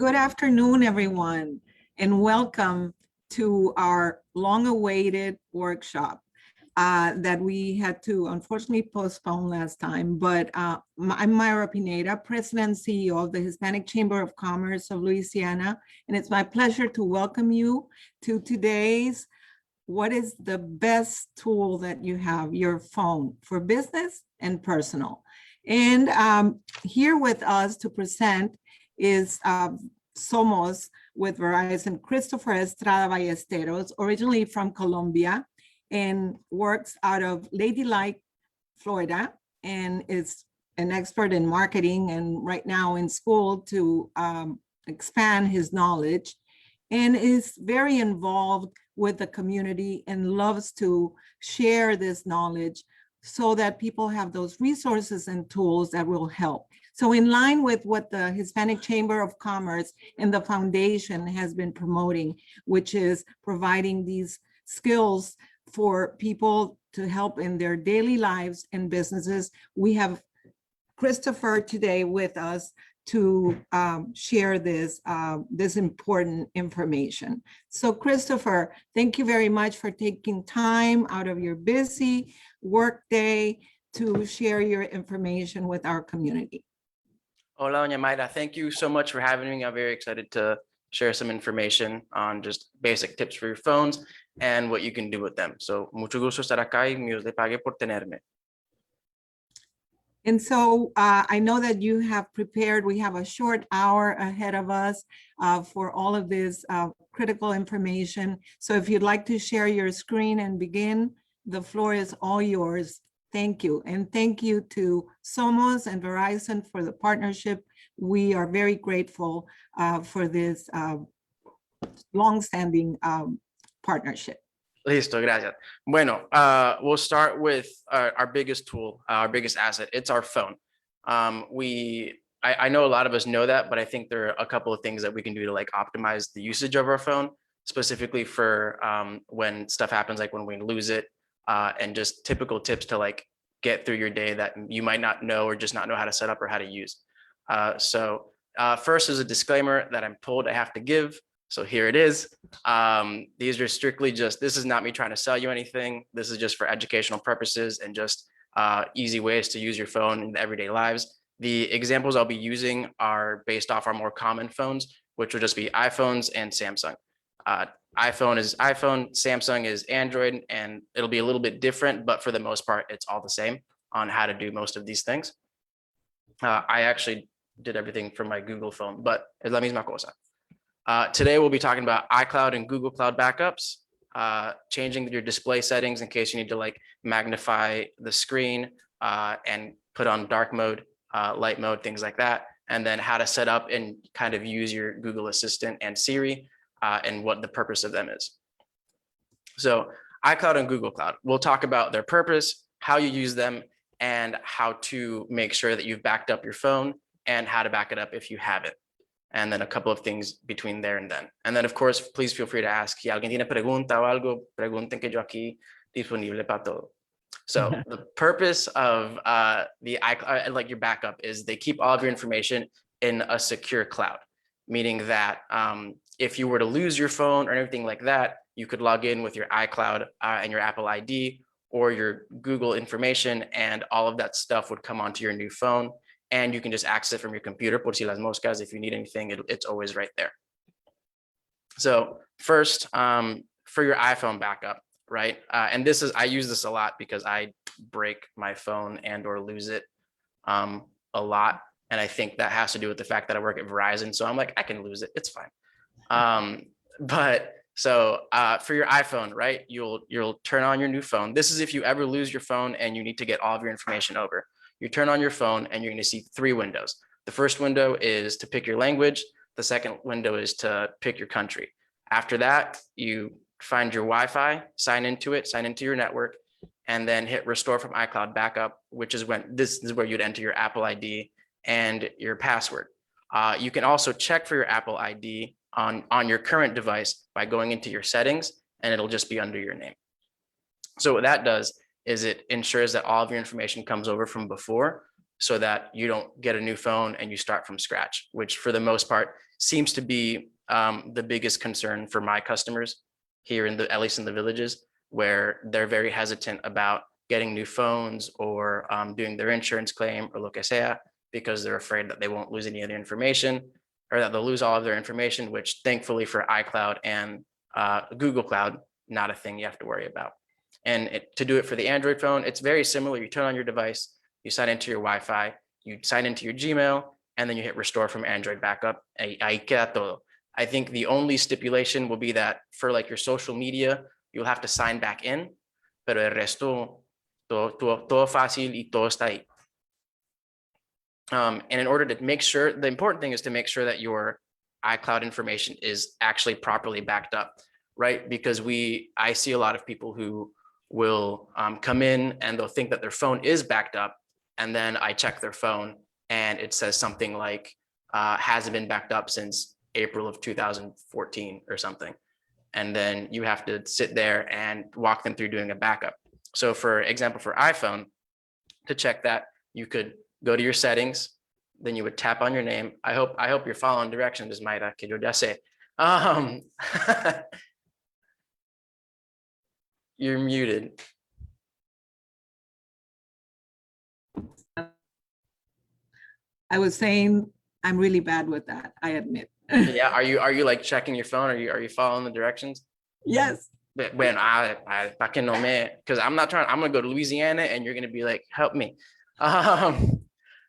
Good afternoon, everyone, and welcome to our long-awaited workshop that we had to unfortunately postpone last time. But I'm Myra Pineda, President and CEO of the Hispanic Chamber of Commerce of Louisiana, and it's my pleasure to welcome you to today's What is the best tool that you have? Your phone for business and personal. And here with us to present is SOMOS with Verizon, Christopher Estrada Ballesteros, originally from Colombia, and works out of Ladylike, Florida, and is an expert in marketing and right now in school to expand his knowledge, and is very involved with the community and loves to share this knowledge so that people have those resources and tools that will help. So in line with what the Hispanic Chamber of Commerce and the foundation has been promoting, which is providing these skills for people to help in their daily lives and businesses, we have Christopher today with us to share this important information. So Christopher, thank you very much for taking time out of your busy work day to share your information with our community. Hola, doña Mayra. Thank you so much for having me. I'm very excited to share some information on just basic tips for your phones and what you can do with them. So, mucho gusto estar acá y Dios le pague por tenerme. And so I know that you have prepared, we have a short hour ahead of us for all of this critical information. So if you'd like to share your screen and begin, the floor is all yours. Thank you. And thank you to SOMOS and Verizon for the partnership. We are very grateful for this long-standing partnership. Listo, gracias. Bueno, we'll start with our biggest tool, our biggest asset. It's our phone. I know a lot of us know that, but I think there are a couple of things that we can do to like optimize the usage of our phone, specifically for when stuff happens, like when we lose it, and just typical tips to like get through your day that you might not know or just not know how to set up or how to use. So first is a disclaimer that I'm told I have to give. So here it is. These are strictly just, this is not me trying to sell you anything. This is just for educational purposes and just easy ways to use your phone in everyday lives. The examples I'll be using are based off our more common phones, which will just be iPhones and Samsung. iPhone is iPhone, Samsung is Android, and it'll be a little bit different, but for the most part, it's all the same on how to do most of these things. I actually did everything from my Google phone, but es la misma cosa. Today, we'll be talking about iCloud and Google Cloud backups, changing your display settings in case you need to like magnify the screen and put on dark mode, light mode, things like that, and then how to set up and kind of use your Google Assistant and Siri and what the purpose of them is. So iCloud and Google Cloud, we'll talk about their purpose, how you use them, and how to make sure that you've backed up your phone and how to back it up if you haven't. And then a couple of things between there and then. And then, of course, please feel free to ask. Si alguien tiene pregunta o algo, pregunten que yo aquí disponible para todo. So the purpose of the iCloud, like your backup, is they keep all of your information in a secure cloud, meaning that if you were to lose your phone or anything like that, you could log in with your iCloud and your Apple ID or your Google information, and all of that stuff would come onto your new phone. And you can just access it from your computer, por si las moscas. If you need anything, it's always right there. So first, for your iPhone backup, right? And this is, I use this a lot because I break my phone and or lose it a lot. And I think that has to do with the fact that I work at Verizon. So I'm like, I can lose it, it's fine. But so for your iPhone, right? You'll turn on your new phone. This is if you ever lose your phone and you need to get all of your information over. You turn on your phone and you're going to see three windows. The first window is to pick your language. The second window is to pick your country. After that, you find your Wi-Fi, sign into it, sign into your network, and then hit restore from iCloud backup, which is when this is where you'd enter your Apple ID and your password. You can also check for your Apple ID on your current device by going into your settings, and it'll just be under your name. So what that does is it ensures that all of your information comes over from before. so that you don't get a new phone and you start from scratch, which for the most part seems to be the biggest concern for my customers here at least in the villages, where they're very hesitant about getting new phones or doing their insurance claim or lo que sea, because they're afraid that they won't lose any of their information, or that they'll lose all of their information, which thankfully for iCloud and Google Cloud, not a thing you have to worry about. And to do it for the Android phone, it's very similar. You turn on your device, you sign into your Wi-Fi, you sign into your Gmail, and then you hit restore from Android backup. Ahí queda todo. I think the only stipulation will be that for like your social media, you'll have to sign back in, pero el resto, todo fácil y todo está ahí. And in order to make sure, the important thing is to make sure that your iCloud information is actually properly backed up, right? Because I see a lot of people who will come in and they'll think that their phone is backed up, and then I check their phone and it says something like hasn't been backed up since April of 2014 or something. And then you have to sit there and walk them through doing a backup. So for example, for iPhone, to check that, you could go to your settings, then you would tap on your name. I hope you're following directions, Mayra, que yo ya sé. You're muted. I was saying I'm really bad with that, I admit. Yeah, are you like checking your phone? Are you following the directions? Yes. Bueno, pa que no me, because I'm gonna go to Louisiana and you're gonna be like, help me.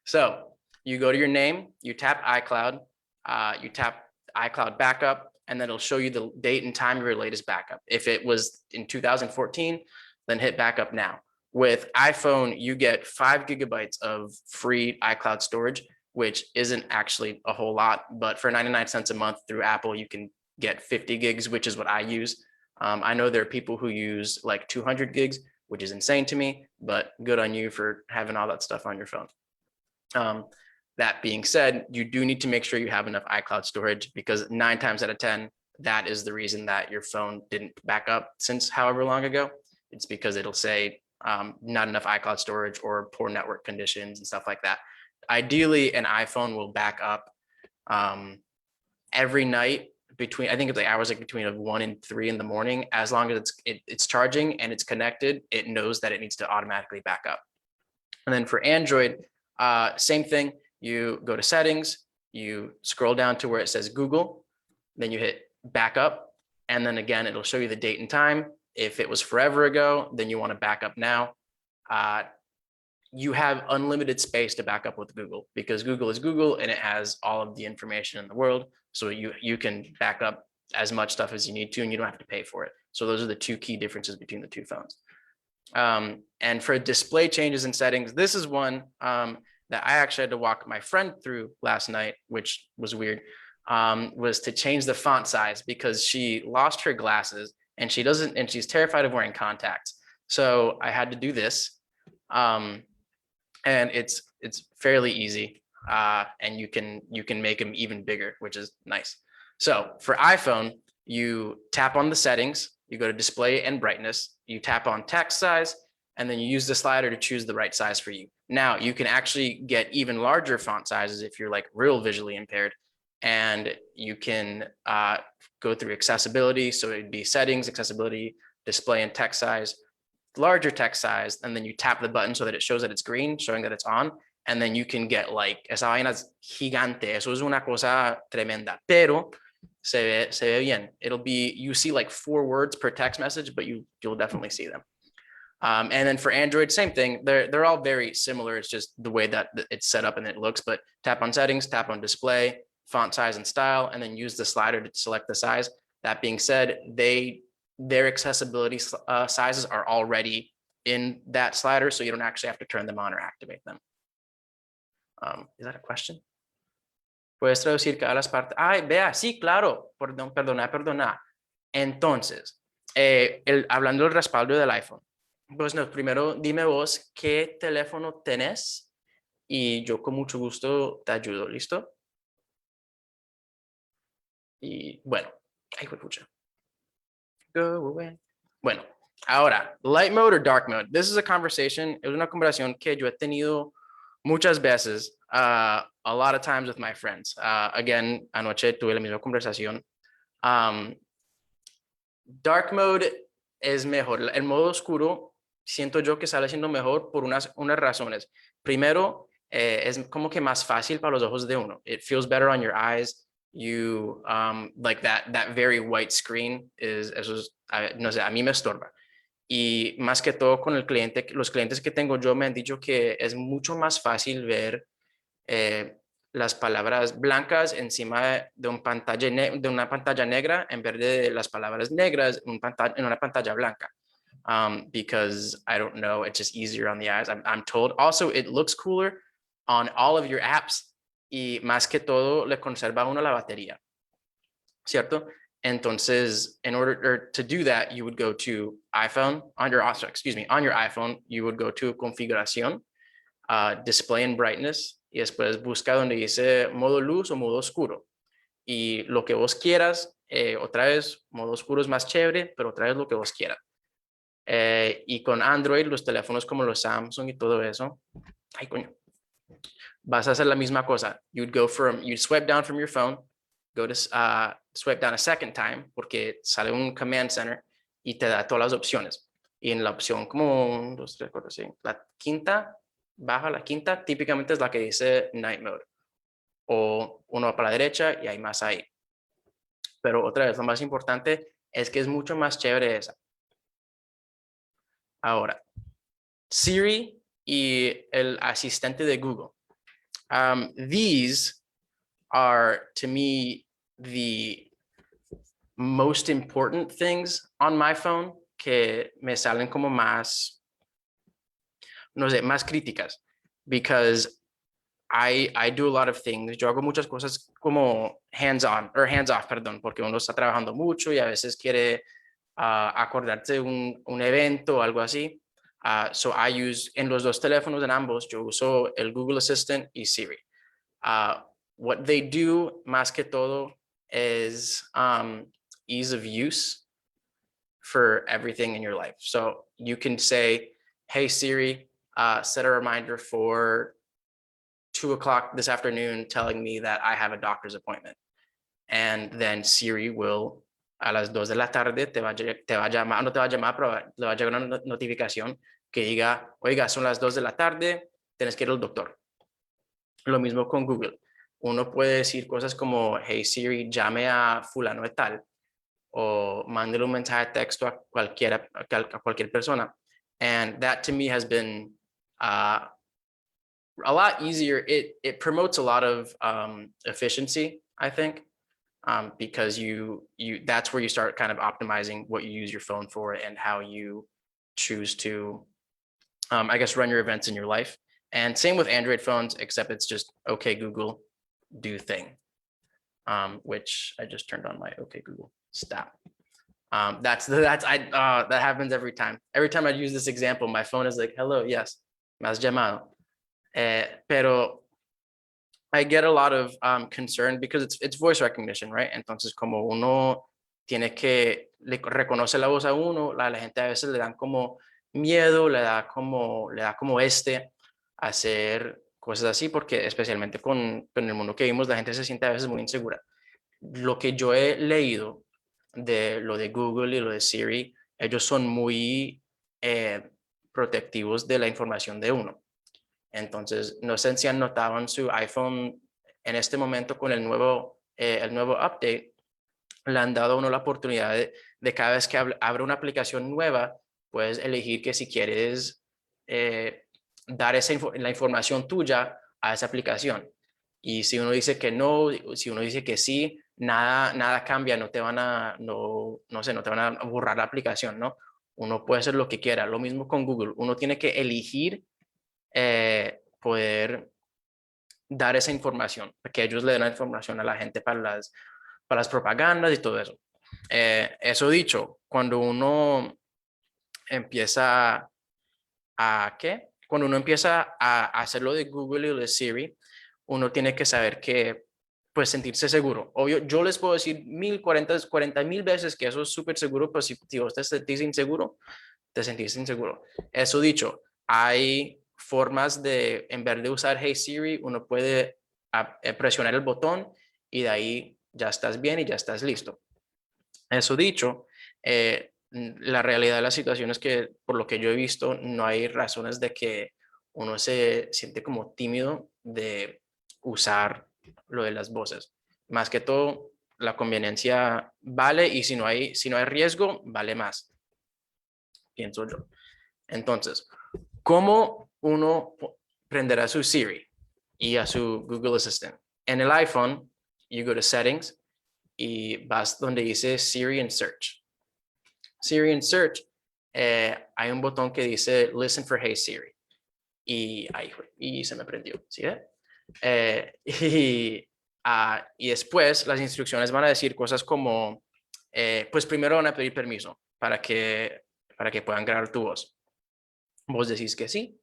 So you go to your name, you tap iCloud, you tap iCloud backup, and then it'll show you the date and time of your latest backup. If it was in 2014, then hit backup now. With iPhone, you get 5 gigabytes of free iCloud storage, which isn't actually a whole lot, but for 99 cents a month through Apple, you can get 50 gigs, which is what I use. I know there are people who use like 200 gigs, which is insane to me, but good on you for having all that stuff on your phone. That being said, you do need to make sure you have enough iCloud storage, because 9 times out of 10, that is the reason that your phone didn't back up since however long ago. It's because it'll say not enough iCloud storage or poor network conditions and stuff like that. Ideally, an iPhone will back up every night between, I think it's like hours like between 1 and 3 in the morning. As long as it's charging and it's connected, it knows that it needs to automatically back up. And then for Android, same thing. You go to settings, you scroll down to where it says Google, then you hit backup, and then again, it'll show you the date and time. If it was forever ago, then you want to back up now. You have unlimited space to back up with Google, because Google is Google and it has all of the information in the world. So you can back up as much stuff as you need to, and you don't have to pay for it. So those are the 2 key differences between the 2 phones. And for display changes in settings, this is one that I actually had to walk my friend through last night, which was weird, was to change the font size, because she lost her glasses and she's terrified of wearing contacts. So I had to do this. And it's fairly easy, and you can make them even bigger, which is nice. So for iPhone, you tap on the settings, you go to display and brightness, you tap on text size, and then you use the slider to choose the right size for you. Now you can actually get even larger font sizes if you're like real visually impaired, and you can go through accessibility. So it'd be settings, accessibility, display and text size, larger text size, and then you tap the button so that it shows that it's green, showing that it's on, and then you can get like, esa vaina es gigante, eso es una cosa tremenda, pero se ve bien. It'll be, you see like 4 words per text message, but you'll definitely see them. And then for Android, same thing. They're all very similar. It's just the way that it's set up and it looks, but tap on settings, tap on display, font size and style, and then use the slider to select the size. That being said, their accessibility sizes are already in that slider, so you don't actually have to turn them on or activate them. Is that a question? Puedes traducir cada las partes. Ay, vea, sí, claro. Perdona. Entonces, hablando del respaldo del iPhone, pues no, primero dime vos qué teléfono tenés y yo con mucho gusto te ayudo, ¿listo? Y bueno, ay, pucha. Go away. Bueno, ahora, light mode or dark mode. This is a conversation, es una conversación que yo he tenido muchas veces, a lot of times with my friends. Again, anoche tuve la misma conversación. Dark mode es mejor. El modo oscuro siento yo que sale siendo mejor por unas razones. Primero, es como que más fácil para los ojos de uno. It feels better on your eyes. You like that very white screen eso es, no sé, a mí me estorba. Y más que todo con el cliente, los clientes que tengo yo me han dicho que es mucho más fácil ver las palabras blancas encima de una pantalla negra en vez de las palabras negras en una pantalla blanca. Because I don't know, it's just easier on the eyes. I'm told. Also, it looks cooler on all of your apps y más que todo le conserva a uno la batería, ¿cierto? Entonces, in order to do that, you would go to iPhone, on your iPhone, you would go to configuración, display and brightness, y después busca donde dice modo luz o modo oscuro. Y lo que vos quieras, otra vez, modo oscuro es más chévere, pero otra vez lo que vos quieras. Y con Android, los teléfonos como los Samsung y todo eso, ay coño, vas a hacer la misma cosa. You'd swipe down from your phone, go to swipe down a second time, porque sale un command center y te da todas las opciones. Y en la opción como 1, 2, 3, 4, 5, la quinta, baja la quinta, típicamente es la que dice night mode. O uno va para la derecha y hay más ahí. Pero otra vez, lo más importante es que es mucho más chévere esa. Ahora, Siri y el asistente de Google. These are, to me, the most important things on my phone que me salen como más, no sé, más críticas. Because I do a lot of things. Yo hago muchas cosas como hands-off, perdón, porque uno está trabajando mucho y a veces quiere acordarse de un evento o algo así. So I use, en los dos teléfonos, en ambos, yo uso el Google Assistant y Siri. What they do, más que todo, is ease of use for everything in your life. So you can say, hey, Siri, set a reminder for 2 o'clock this afternoon telling me that I have a doctor's appointment. And then Siri will, a las 2 de la tarde, te va a llamar, no te va a llamar, pero le va a llegar una notificación que diga, oiga, son las 2 de la tarde, tienes que ir al doctor. Lo mismo con Google. Uno puede decir cosas como, hey Siri, llame a fulano de tal, o mándele un mensaje de texto a cualquier persona. And that to me has been a lot easier. It promotes a lot of efficiency, I think, because that's where you start kind of optimizing what you use your phone for and how you choose to, I guess, run your events in your life. And same with Android phones, except it's just, okay, Google, do thing, which I just turned on my okay, Google, stop. That happens every time. Every time I use this example, my phone is like, hello, yes, me has llamado. Pero I get a lot of concern because it's voice recognition, right? Entonces, como uno tiene que le reconoce la voz a uno, la gente a veces le dan como miedo, le da como hacer cosas así, porque especialmente con el mundo que vimos, la gente se siente a veces muy insegura. Lo que yo he leído de lo de Google y lo de Siri, ellos son muy protectivos de la información de uno. Entonces, no sé si han notado en su iPhone en este momento con el nuevo update, le han dado a uno la oportunidad de cada vez que abre una aplicación nueva, puedes elegir que si quieres dar la información tuya a esa aplicación. Y si uno dice que no, si uno dice que sí, nada cambia, no te van a borrar la aplicación, ¿no? Uno puede hacer lo que quiera. Lo mismo con Google. Uno tiene que elegir poder dar esa información, que ellos le den la información a la gente para las propagandas y todo eso. Eso dicho, cuando uno empieza cuando uno empieza a hacer lo de Google y lo de Siri, uno tiene que saber que, pues, sentirse seguro. Obvio, yo les puedo decir 40,000 veces que eso es súper seguro, pero si vos te sentís inseguro, te sentís inseguro. Eso dicho, hay formas de, en vez de usar Hey Siri, uno puede presionar el botón y de ahí ya estás bien y ya estás listo. Eso dicho, la realidad de la situación es que, por lo que yo he visto, no hay razones de que uno se siente como tímido de usar lo de las voces. Más que todo, la conveniencia vale y si no hay riesgo, vale más, pienso yo. Entonces, ¿cómo uno prenderá su Siri y a su Google Assistant? En el iPhone, you go to Settings y vas donde dice Siri and Search. Siri and Search, hay un botón que dice Listen for Hey Siri. Y se me prendió, ¿sí? Y después las instrucciones van a decir cosas como, pues primero van a pedir permiso para que puedan grabar tu voz. Vos decís que sí,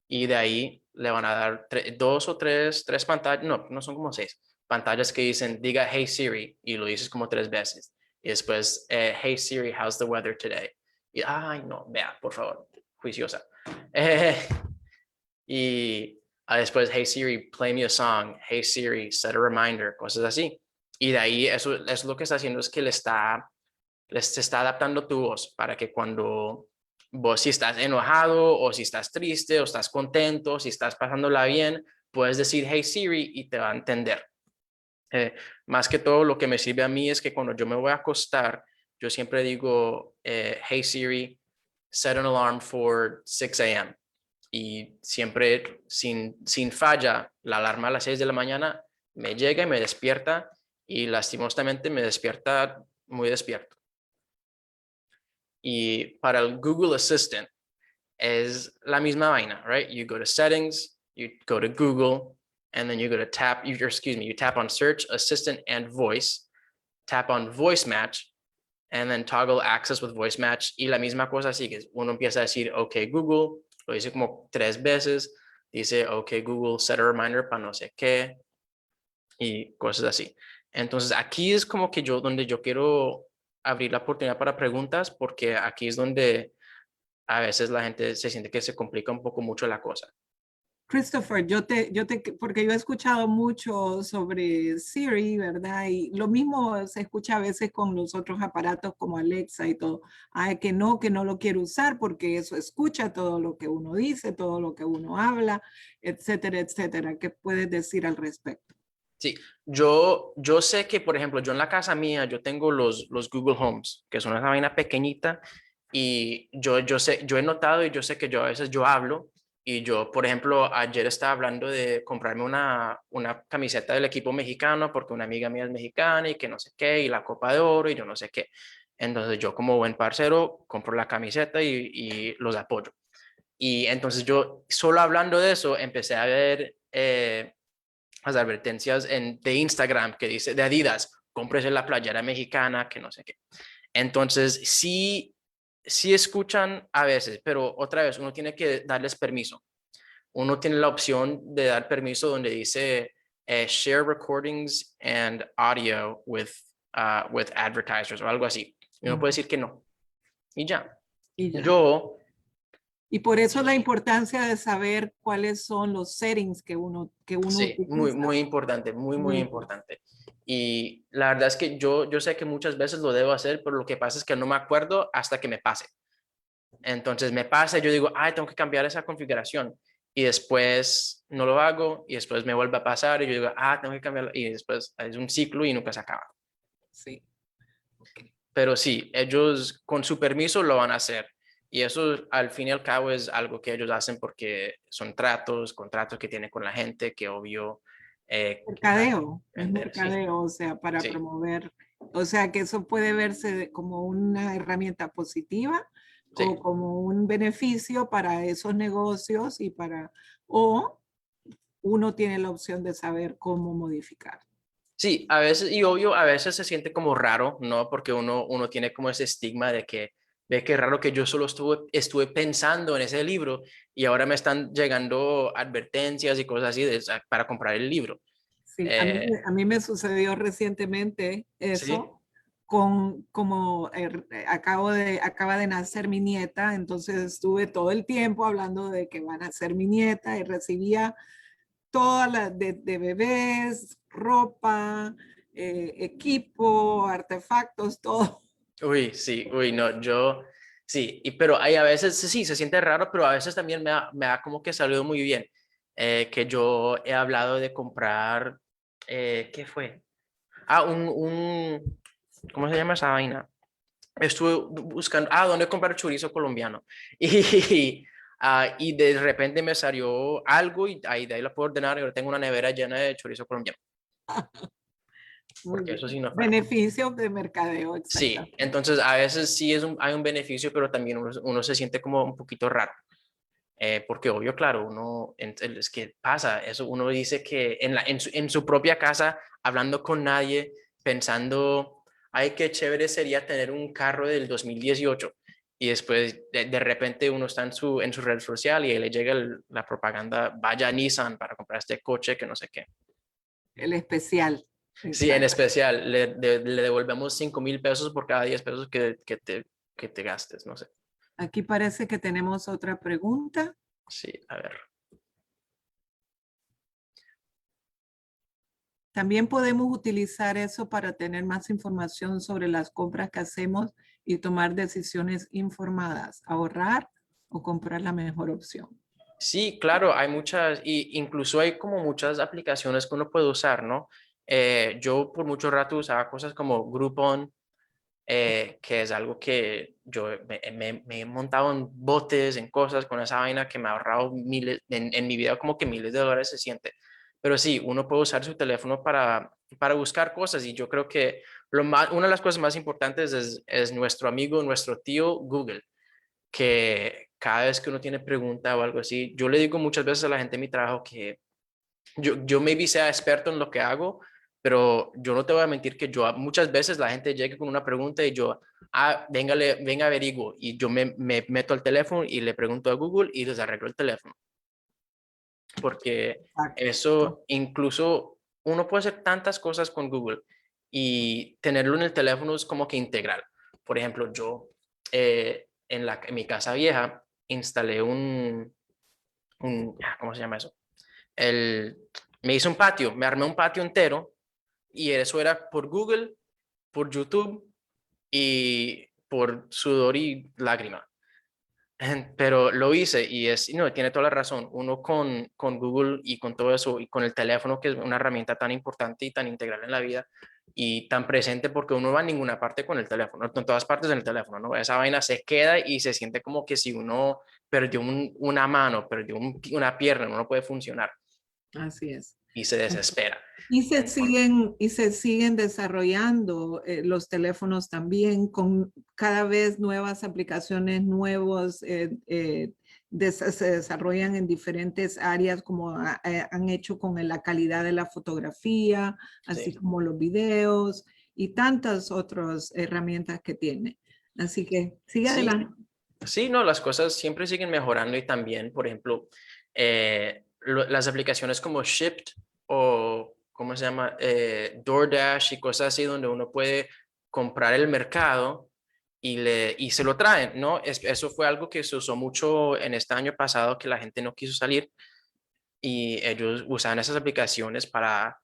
y de ahí le van a dar dos o tres pantallas, no son como 6 pantallas que dicen, diga Hey Siri, y lo dices como 3 veces. Y después, Hey Siri, how's the weather today? Y, ay, no, vea, por favor, juiciosa. Después, Hey Siri, play me a song. Hey Siri, set a reminder, cosas así. Y de ahí, eso lo que está haciendo es que se está adaptando tu voz para que cuando vos, si estás enojado o si estás triste o estás contento, si estás pasándola bien, puedes decir Hey Siri y te va a entender. Más que todo, lo que me sirve a mí es que cuando yo me voy a acostar, yo siempre digo Hey Siri, set an alarm for 6 a.m. Y siempre sin falla, la alarma a las 6 de la mañana me llega y me despierta, y lastimosamente me despierta muy despierto. Y para el Google Assistant es la misma vaina, right? You go to settings, you go to Google, and then you go to you tap on search, assistant, and voice, tap on voice match, and then toggle access with voice match. Y la misma cosa sigue. Uno empieza a decir, OK, Google, lo dice como 3 veces, dice, OK, Google, set a reminder para no sé qué, y cosas así. Entonces, aquí es como que donde yo quiero abrir la oportunidad para preguntas, porque aquí es donde a veces la gente se siente que se complica un poco mucho la cosa. Christopher, porque yo he escuchado mucho sobre Siri, ¿verdad? Y lo mismo se escucha a veces con los otros aparatos como Alexa y todo. Ay, que no lo quiero usar porque eso escucha todo lo que uno dice, todo lo que uno habla, etcétera, etcétera. ¿Qué puedes decir al respecto? Sí, yo sé que, por ejemplo, yo en la casa mía, yo tengo los Google Homes, que son una vaina pequeñita, y yo he notado y yo sé que yo a veces yo hablo, y yo, por ejemplo, ayer estaba hablando de comprarme una camiseta del equipo mexicano porque una amiga mía es mexicana y que no sé qué, y la Copa de Oro y yo no sé qué. Entonces yo, como buen parcero, compro la camiseta y los apoyo. Y entonces yo, solo hablando de eso, empecé a ver las advertencias de Instagram que dice de Adidas, cómprese la playera mexicana, que no sé qué. Entonces, sí escuchan a veces, pero otra vez uno tiene que darles permiso. Uno tiene la opción de dar permiso donde dice share recordings and audio with advertisers o algo así. Y uno puede decir que no. Y ya. Y ya. Yo Y por eso la importancia de saber cuáles son los settings que uno Sí, muy, utiliza. muy importante, muy importante. Y la verdad es que yo sé que muchas veces lo debo hacer, pero lo que pasa es que no me acuerdo hasta que me pase. Entonces me pasa y yo digo, ay, tengo que cambiar esa configuración. Y después no lo hago y después me vuelve a pasar y yo digo, tengo que cambiarlo. Y después es un ciclo y nunca se acaba. Sí. Okay. Pero sí, ellos con su permiso lo van a hacer. Y eso al fin y al cabo es algo que ellos hacen porque son contratos que tienen con la gente, que obvio... Mercadeo, es vender, sí, mercadeo, o sea, para sí, promover, o sea, que eso puede verse como una herramienta positiva sí. o como un beneficio para esos negocios o uno tiene la opción de saber cómo modificar. Sí, a veces, y obvio, a veces se siente como raro, ¿no? Porque uno tiene como ese estigma de que, ve que raro que yo solo estuve pensando en ese libro y ahora me están llegando advertencias y cosas así para comprar el libro. Sí, Eh, a mí me sucedió recientemente sí, eso acaba de nacer mi nieta, entonces estuve todo el tiempo hablando de que van a ser mi nieta y recibía todas las de bebés, ropa, equipo, artefactos, todo. Uy, sí, uy, no, yo, sí, pero hay a veces, sí, se siente raro, pero a veces también me ha como que salido muy bien, que yo he hablado de comprar, ¿qué fue? ¿Cómo se llama esa vaina? Estuve buscando, ¿dónde comprar chorizo colombiano? Y de repente me salió algo y de ahí lo puedo ordenar y ahora tengo una nevera llena de chorizo colombiano, Muy porque eso bien. sí no falla. Beneficios de mercadeo, Sí, exactamente. entonces a veces sí hay un beneficio, pero también uno se siente como un poquito raro, porque obvio, claro, es que pasa, eso uno dice que en su propia casa, hablando con nadie, pensando, ay, qué chévere sería tener un carro del 2018, y después de repente uno está en su red social y ahí le llega la propaganda, vaya a Nissan para comprar este coche que no sé qué. El especial. Sí, en Exacto. especial, le devolvemos 5,000 pesos por cada 10 pesos que te gastes, no sé. Aquí parece que tenemos otra pregunta. Sí, a ver. También podemos utilizar eso para tener más información sobre las compras que hacemos y tomar decisiones informadas, ahorrar o comprar la mejor opción. Sí, claro, hay muchas, y incluso hay como muchas aplicaciones que uno puede usar, ¿no? Yo por mucho rato usaba cosas como Groupon, que es algo que yo me he montado en botes, en cosas con esa vaina que me ha ahorrado miles, en mi vida como que miles de dólares se siente. Pero sí, uno puede usar su teléfono para buscar cosas y yo creo que una de las cosas más importantes es nuestro amigo, nuestro tío Google, que cada vez que uno tiene pregunta o algo así, yo le digo muchas veces a la gente en mi trabajo que yo maybe sea experto en lo que hago, pero yo no te voy a mentir que yo muchas veces la gente llega con una pregunta y yo, venga averiguo, y yo me meto al teléfono y le pregunto a Google y les arreglo el teléfono, porque Exacto. eso incluso uno puede hacer tantas cosas con Google y tenerlo en el teléfono es como que integral. Por ejemplo, yo en mi casa vieja instalé ¿cómo se llama eso? el, Me hice un patio, me armé un patio entero y eso era por Google, por YouTube y por sudor y lágrima. Pero lo hice y no, tiene toda la razón. Uno con Google y con todo eso y con el teléfono, que es una herramienta tan importante y tan integral en la vida y tan presente porque uno no va a ninguna parte con el teléfono, en todas partes en el teléfono, ¿no? Esa vaina se queda y se siente como que si uno perdió una mano, perdió una pierna, no puede funcionar Así es. y se desespera. Y se siguen desarrollando los teléfonos también con cada vez nuevas aplicaciones, nuevos, se desarrollan en diferentes áreas como han hecho con la calidad de la fotografía, así Sí, como los videos y tantas otras herramientas que tiene. Así que sigue sí, adelante. sí, no, las cosas siempre siguen mejorando y también, por ejemplo, las aplicaciones como Shipped o, ¿cómo se llama? DoorDash y cosas así donde uno puede comprar el mercado y se lo traen, ¿no? Eso fue algo que se usó mucho en este año pasado que la gente no quiso salir y ellos usaban esas aplicaciones para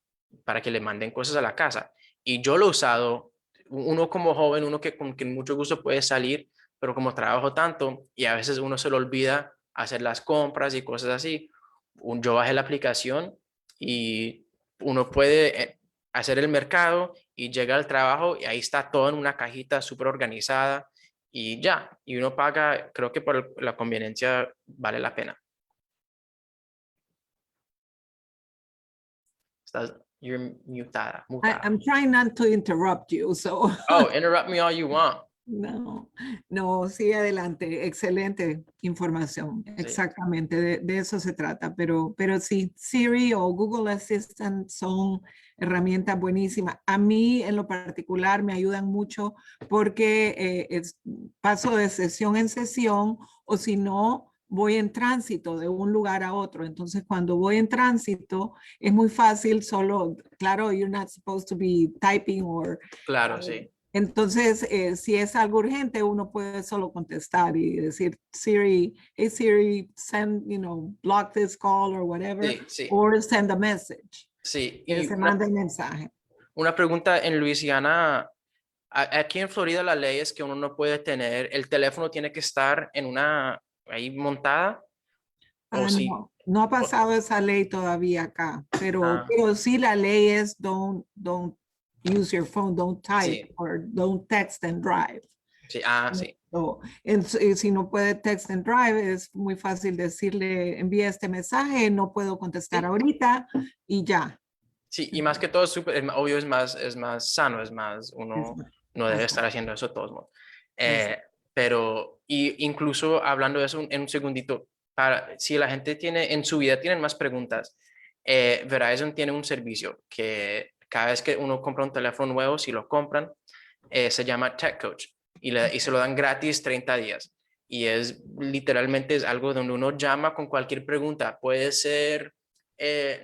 que le manden cosas a la casa. Y yo lo he usado, uno como joven, uno que con que mucho gusto puede salir, pero como trabajo tanto y a veces uno se le olvida hacer las compras y cosas así, yo bajé la aplicación y uno puede hacer el mercado y llega al trabajo y ahí está todo en una cajita súper organizada y ya, y uno paga, creo que por la conveniencia vale la pena. You're mutada. I'm trying not to interrupt you, so. Oh, interrupt me all you want. No, no, sigue adelante. Excelente información. Sí, Exactamente, de eso se trata. Pero sí, Siri o Google Assistant son herramientas buenísimas. A mí en lo particular me ayudan mucho porque paso de sesión en sesión o si no, voy en tránsito de un lugar a otro. Entonces, cuando voy en tránsito, es muy fácil solo, claro, you're not supposed to be typing or claro, sí. Entonces, si es algo urgente, uno puede solo contestar y decir, Siri, hey Siri, send, block this call or whatever, Sí, sí, or send a message. sí. Que Y se manda el mensaje. una pregunta en Luisiana, aquí en Florida la ley es que uno no puede tener, el teléfono tiene que estar en una, ahí montada, o si, No ha o- pasado esa ley todavía acá, pero, ah, pero sí la ley es don't use your phone, don't type sí, or don't text and drive. sí, sí. So, si no puede text and drive, es muy fácil decirle, envía este mensaje, no puedo contestar Sí, ahorita y ya. sí, y más que todo, obvio, es más sano, Es uno más- no debe Ajá, estar haciendo eso de todos modos. es- Pero, y incluso hablando de eso en un segundito, si la gente tiene, en su vida tienen más preguntas, Verizon tiene un servicio que cada vez que uno compra un teléfono nuevo, si lo compran, se llama Tech Coach y se lo dan gratis 30 días. Y es literalmente es algo donde uno llama con cualquier pregunta. Puede ser,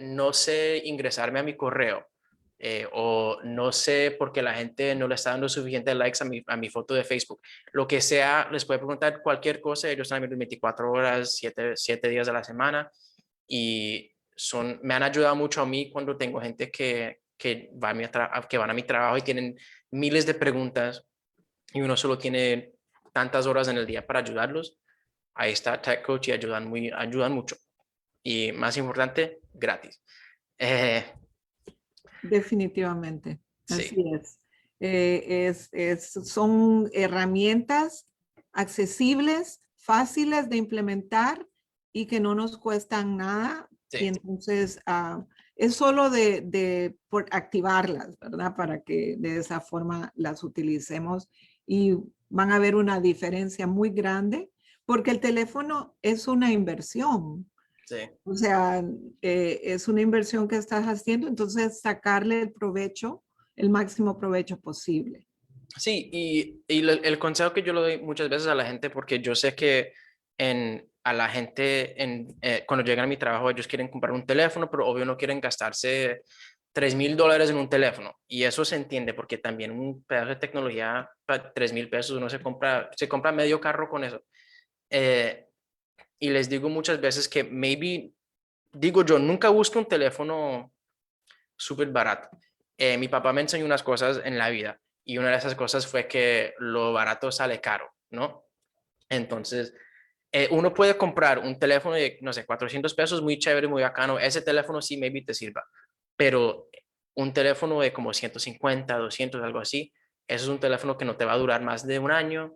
no sé ingresarme a mi correo o no sé porque la gente no le está dando suficientes likes a mi foto de Facebook. Lo que sea, les puede preguntar cualquier cosa. Ellos están abiertos 24 horas, 7 días a la semana y me han ayudado mucho a mí cuando tengo gente que van a mi trabajo y tienen miles de preguntas y uno solo tiene tantas horas en el día para ayudarlos. Ahí está Tech Coach y ayudan mucho. Y más importante, gratis. Eh, Definitivamente, sí, así es. Son herramientas accesibles, fáciles de implementar y que no nos cuestan nada. Y sí, entonces es solo por activarlas, ¿verdad? Para que de esa forma las utilicemos y van a ver una diferencia muy grande porque el teléfono es una inversión. sí. O sea, es una inversión que estás haciendo, entonces sacarle el provecho, el máximo provecho posible. Sí, el consejo que yo le doy muchas veces a la gente, porque yo sé que a la gente, cuando llegan a mi trabajo, ellos quieren comprar un teléfono, pero obvio no quieren gastarse $3,000 en un teléfono. Y eso se entiende, porque también un pedazo de tecnología para $3,000 uno se compra medio carro con eso. Eh, y les digo muchas veces que maybe, digo yo, nunca busco un teléfono súper barato. Mi papá me enseñó unas cosas en la vida y una de esas cosas fue que lo barato sale caro, ¿no? Entonces, uno puede comprar un teléfono de, no sé, $400, muy chévere, muy bacano. Ese teléfono sí, maybe te sirva, pero un teléfono de como 150, 200, algo así, eso es un teléfono que no te va a durar más de un año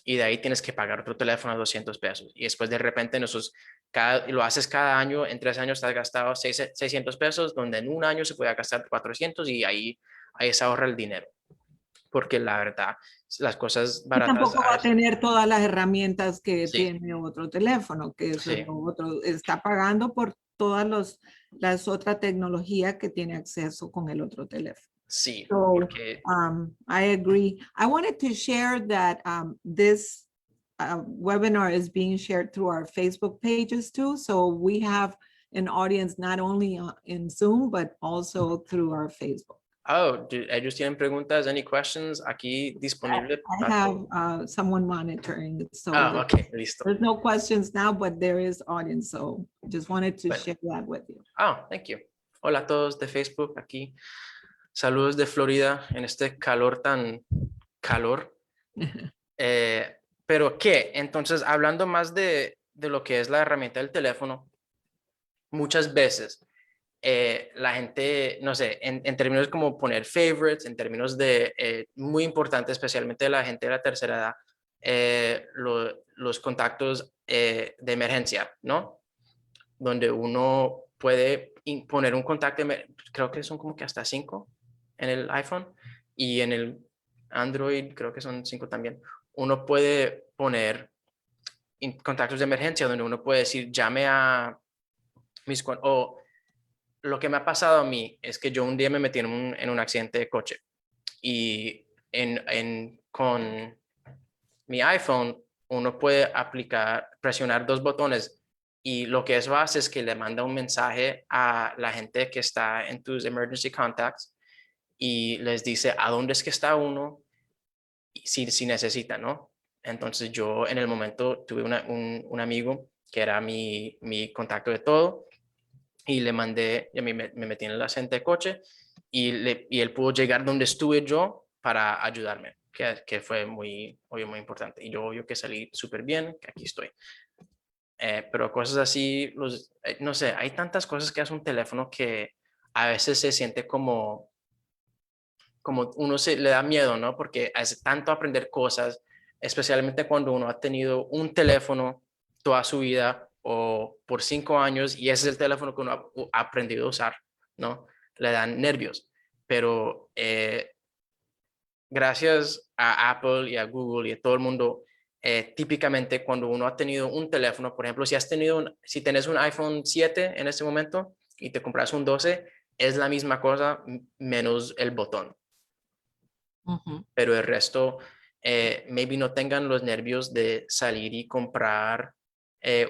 y de ahí tienes que pagar otro teléfono a $200. Y después de repente lo haces cada año, en 3 años te has gastado $600, donde en un año se puede gastar 400 y ahí se ahorra el dinero. Porque la verdad, las cosas Y baratas tampoco a va a veces, tener todas las herramientas que sí, tiene otro teléfono, que eso es sí, lo otro. Está pagando por todas las otras tecnologías que tiene acceso con el otro teléfono. sí, So porque, I agree. I wanted to share that this webinar is being shared through our Facebook pages too. So we have an audience not only in Zoom, but also through our Facebook. ellos tienen preguntas, any questions, aquí disponible I para have todo. someone monitoring it, so Ok, listo. there's no questions now, but there is audience. So just wanted to Bueno, share that with you. thank you. Hola a todos de Facebook aquí. Saludos de Florida en este calor tan calor. Pero ¿qué? Entonces, hablando más de lo que es la herramienta del teléfono, muchas veces la gente, no sé, en términos como poner favorites, en términos de, muy importante, especialmente la gente de la tercera edad, los contactos de emergencia, ¿no? Donde uno puede poner un contacto, creo que son como que hasta 5 en el iPhone y en el Android creo que son 5 también. Uno puede poner contactos de emergencia donde uno puede decir llame a o lo que me ha pasado a mí es que yo un día me metí en un accidente de coche y con mi iPhone uno puede presionar dos botones y lo que eso hace es que le manda un mensaje a la gente que está en tus emergency contacts y les dice a dónde es que está uno si necesita, ¿no? Entonces yo en el momento tuve un amigo que era mi contacto de todo y le mandé, y a mí me metí en el asiento de coche y él pudo llegar donde estuve yo para ayudarme, que fue muy, obvio, muy importante. Y yo obvio que salí súper bien, que aquí estoy. Pero cosas así, no sé, hay tantas cosas que hace un teléfono que a veces se siente como uno se le da miedo, ¿no? Porque hace tanto aprender cosas, especialmente cuando uno ha tenido un teléfono toda su vida o por 5 años y ese es el teléfono que uno ha aprendido a usar, ¿no? Le dan nervios. Pero gracias a Apple y a Google y a todo el mundo, típicamente cuando uno ha tenido un teléfono, por ejemplo, si tenés un iPhone 7 en este momento y te compras un 12, es la misma cosa menos el botón. Pero el resto, maybe no tengan los nervios de salir y comprar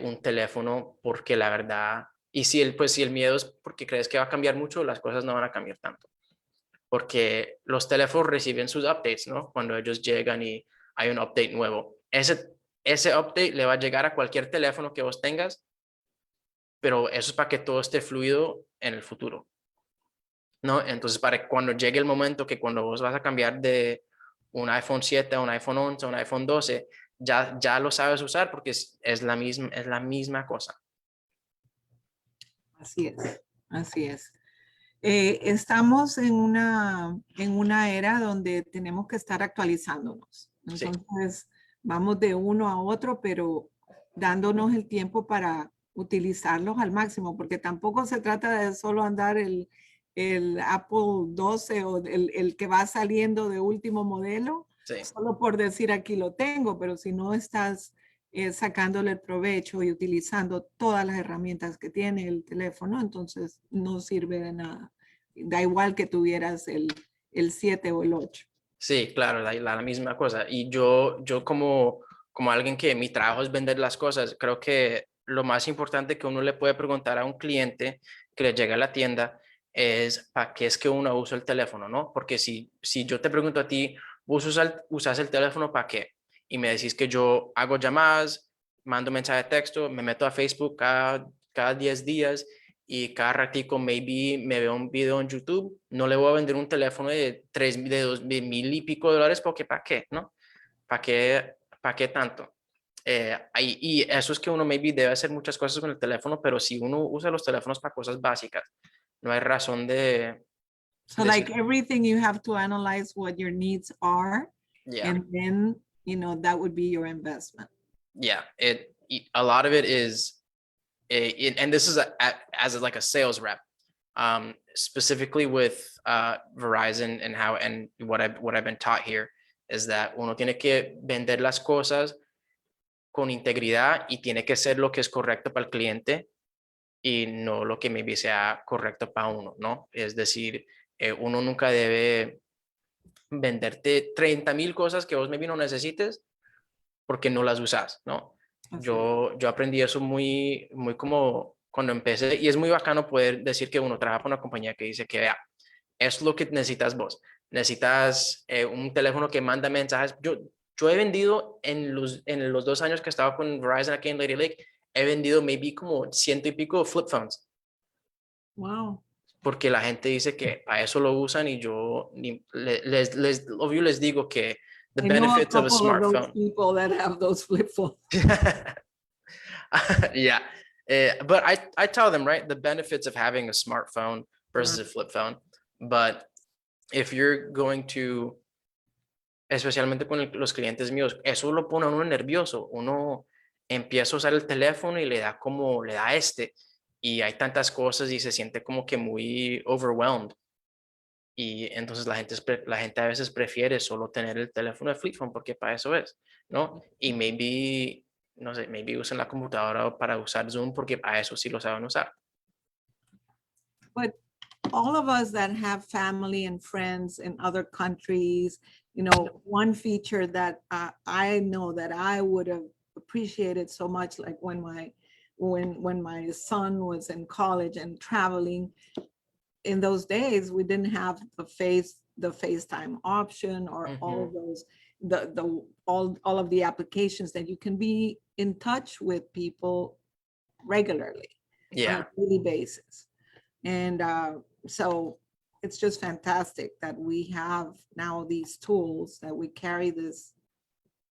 un teléfono porque la verdad, y si el miedo es porque crees que va a cambiar mucho, las cosas no van a cambiar tanto. Porque los teléfonos reciben sus updates, ¿no? Cuando ellos llegan y hay un update nuevo. Ese update le va a llegar a cualquier teléfono que vos tengas, pero eso es para que todo esté fluido en el futuro, ¿no? Entonces, para cuando llegue el momento que cuando vos vas a cambiar de un iPhone 7 a un iPhone 11 a un iPhone 12, ya lo sabes usar porque es la misma cosa. Así es, así es. Estamos en una era donde tenemos que estar actualizándonos. Sí, Entonces, vamos de uno a otro, pero dándonos el tiempo para utilizarlos al máximo, porque tampoco se trata de solo andar el Apple 12 o el que va saliendo de último modelo, sí. solo por decir aquí lo tengo, pero si no estás sacándole el provecho y utilizando todas las herramientas que tiene el teléfono, entonces no sirve de nada. Da igual que tuvieras el 7 o el 8. Sí, claro, la misma cosa. Y yo como alguien que mi trabajo es vender las cosas, creo que lo más importante que uno le puede preguntar a un cliente que le llega a la tienda es para qué es que uno usa el teléfono, ¿no? Porque si yo te pregunto a ti, ¿vos usas el teléfono para qué? Y me decís que yo hago llamadas, mando mensaje de texto, me meto a Facebook cada 10 días y cada ratico maybe me veo un video en YouTube, no le voy a vender un teléfono de 2,000 y pico de dólares porque ¿para qué? ¿No? ¿Para qué tanto? Y eso es que uno maybe debe hacer muchas cosas con el teléfono, pero si uno usa los teléfonos para cosas básicas, no hay razón de So like everything you have to analyze what your needs are, yeah, and then, that would be your investment. yeah. A lot of it is, and this is as like a sales rep, specifically with Verizon and what I've been taught here is that uno tiene que vender las cosas con integridad y tiene que ser lo que es correcto para el cliente y no lo que maybe sea correcto para uno, ¿no? Es decir, uno nunca debe venderte 30,000 cosas que vos maybe no necesites porque no las usas, ¿no? Así es. Yo aprendí eso muy, muy como cuando empecé y es muy bacano poder decir que uno trabaja para una compañía que dice que vea, es lo que necesitas vos. Necesitas un teléfono que manda mensajes. Yo he vendido en los 2 años que estaba con Verizon aquí en Lady Lake, he vendido maybe como 100 y pico flip phones. Wow. Porque la gente dice que para eso lo usan y yo obvio les digo que the I know a benefits of a couple of those smartphone. people that have those flip phones. Yeah. But I tell them, right, the benefits of having a smartphone versus a flip phone. But if you're going to, especialmente con los clientes míos, eso lo pone a uno nervioso. Uno empieza a usar el teléfono y le da y hay tantas cosas y se siente como que muy overwhelmed. Y entonces la gente a veces prefiere solo tener el teléfono de flip phone porque para eso es, ¿no? Y maybe, no sé, maybe usen la computadora para usar Zoom porque para eso sí lo saben usar. But all of us that have family and friends in other countries, one feature that I know that I would have appreciated so much, like when my son was in college and traveling, in those days, we didn't have the FaceTime option or all of those. all of the applications that you can be in touch with people regularly on Yeah. a daily basis. And so it's just fantastic that we have now these tools, that we carry this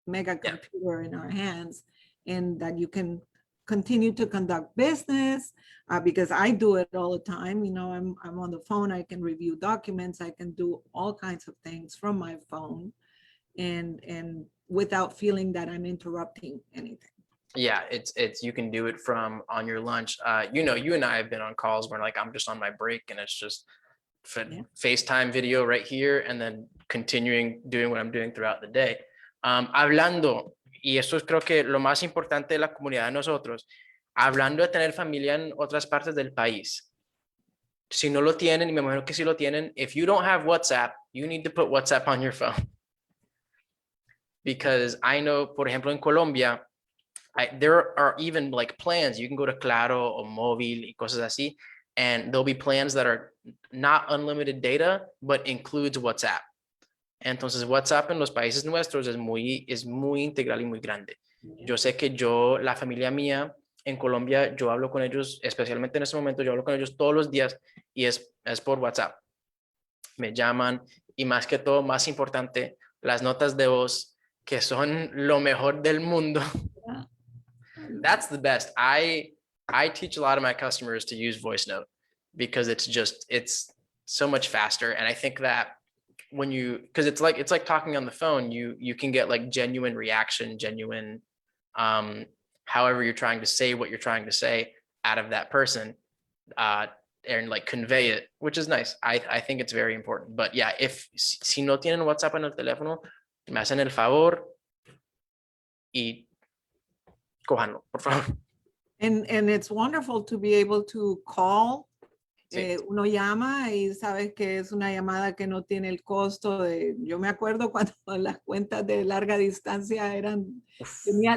mega computer in our hands, and that you can continue to conduct business, because I do it all the time. You know, I'm on the phone, I can review documents, I can do all kinds of things from my phone, and without feeling that I'm interrupting anything. Yeah, it's you can do it from on your lunch. You know, you and I have been on calls where like I'm just on my break and it's just Yeah. FaceTime video right here and then continuing doing what I'm doing throughout the day. Hablando, y esto es creo que lo más importante de la comunidad de nosotros, hablando de tener familia en otras partes del país. Si no lo tienen, y me imagino que si lo tienen, if you don't have WhatsApp, you need to put WhatsApp on your phone. Because I know, por ejemplo, en Colombia, there are even like plans. You can go to Claro or Móvil y cosas así, and there'll be plans that are not unlimited data, but includes WhatsApp. Entonces, WhatsApp en los países nuestros es muy integral y muy grande. Yo sé que la familia mía en Colombia, yo hablo con ellos, especialmente en este momento, yo hablo con ellos todos los días y es por WhatsApp. Me llaman y más que todo, más importante, las notas de voz, que son lo mejor del mundo. Yeah. That's the best. I teach a lot of my customers to use voice note because it's so much faster. And I think that when because it's like talking on the phone, you can get like genuine reaction, genuine, however you're trying to say what you're trying to say out of that person, and like convey it, which is nice. I think it's very important. But yeah, si no tienen WhatsApp en el teléfono, me hacen el favor y cójanlo, por favor. And it's wonderful to be able to call. Sí. Uno llama y sabes que es una llamada que no tiene el costo de, yo me acuerdo cuando las cuentas de larga distancia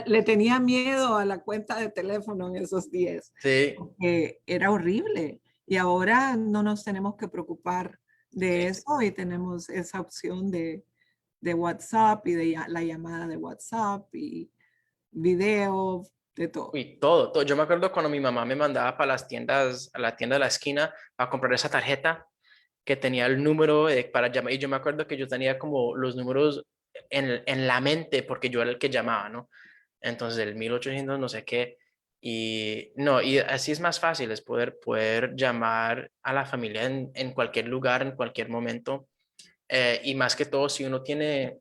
le tenía miedo a la cuenta de teléfono en esos días. Sí. Porque era horrible. Y ahora no nos tenemos que preocupar de eso y tenemos esa opción de WhatsApp y de la llamada de WhatsApp y video, de todo. Uy, todo. Yo me acuerdo cuando mi mamá me mandaba para las tiendas, a la tienda de la esquina, a comprar esa tarjeta que tenía el número para llamar. Y yo me acuerdo que yo tenía como los números en la mente porque yo era el que llamaba, ¿no? Entonces el 1800 no sé qué. Y no, y así es más fácil, es poder llamar a la familia en cualquier lugar, en cualquier momento. Y más que todo, si uno tiene,